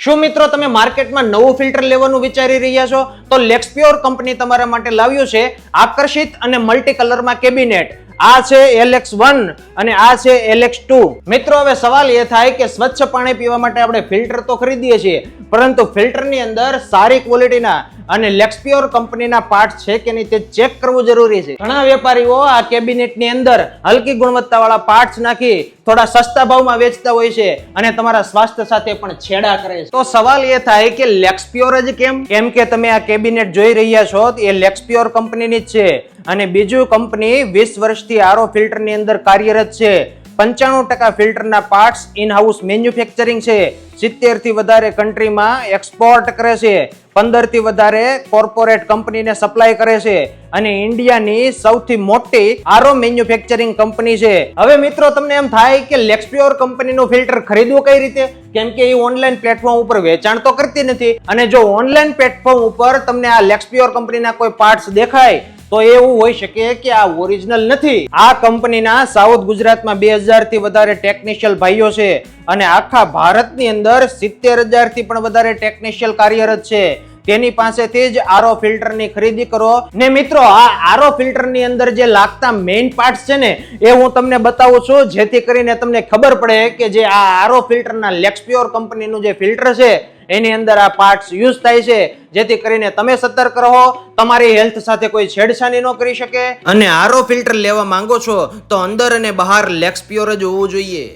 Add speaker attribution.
Speaker 1: શું મિત્રો તમે માર્કેટમાં નવું ફિલ્ટર લેવાનું વિચારી રહ્યા છો તો લેક્સપ્યોર કંપની તમારા માટે લાવ્યું છે આકર્ષિત અને મલ્ટી કલરમાં કેબિનેટ. આ છે LX1 અને આ છે LX2. મિત્રો હવે સવાલ એ થાય કે સ્વચ્છ પાણી પીવા માટે આપણે ફિલ્ટર તો ખરીદીએ છીએ, પરંતુ ફિલ્ટરની અંદર સારી ક્વોલિટીના અને લેક્સપ્યોર કંપનીના પાર્ટ છે કે નહીં તે ચેક કરવું જરૂરી છે. ઘણા વેપારીઓ આ કેબિનેટની અંદર હલકી ગુણવત્તાવાળા પાર્ટ્સ નાખી થોડા સસ્તા ભાવમાં વેચતા હોય છે અને તમારા સ્વાસ્થ્ય સાથે પણ છેડા કરે છે. તો સવાલ એ થાય કે લેક્સપ્યોર જ કેમ? કેમ કે તમે આ કેબિનેટ જોઈ રહ્યા છો એ લેક્સપ્યોર કંપનીની જ છે અને બીજું કંપની 20 વર્ષથી આરો ફિલ્ટરની અંદર કાર્યરત છે. 95% ફિલ્ટરના પાર્ટ્સ ઇન હાઉસ મેન્યુફેક્ચરિંગ છે. 70 થી વધારે કન્ટ્રીમાં એક્સપોર્ટ કરે છે. 15 થી વધારે કોર્પોરેટ કંપનીને સપ્લાય કરે છે અને ઇન્ડિયાની સૌથી મોટી આરો મેન્યુફેક્ચરિંગ કંપની છે. હવે મિત્રો તમને એમ થાય કે લેક્સપ્યોર કંપનીનું ફિલ્ટર ખરીદવું કઈ રીતે? કેમ કે એ ઓનલાઈન પ્લેટફોર્મ ઉપર વેચાણ તો કરતી નથી અને જો ઓનલાઈન પ્લેટફોર્મ ઉપર તમને આ લેક્સપ્યોર કંપનીના કોઈ પાર્ટ્સ દેખાય તો એવું હોઈ શકે કે આ ઓરિજિનલ નથી. આ કંપનીના સાઉથ ગુજરાતમાં 2000 થી વધારે ટેકનિશિયલ ભાઈઓ છે અને આખા ભારતની અંદર 70,000 થી પણ વધારે ટેકનિશિયલ કાર્યરત છે. તેની પાસેથી જ આરો ફિલ્ટર ની ખરીદી કરો. ને મિત્રો આ આરો ફિલ્ટર ની અંદર જે લાગતા મેઇન પાર્ટ્સ છે ને એ હું તમને બતાવું છું, જેથી કરીને તમને ખબર પડે કે જે આ આરો ફિલ્ટર ના લેક્સપ્યોર કંપનીનું જે ફિલ્ટર છે એની અંદર આ પાર્ટ્સ યુઝ થાય છે, જેથી કરીને તમે સતર્ક રહો, તમારી હેલ્થ સાથે કોઈ છેડછાની ન કરી શકે. અને આરો ફિલ્ટર લેવા માંગો છો તો અંદર અને બહાર લેક્સપ્યોર જ હોવું જોઈએ.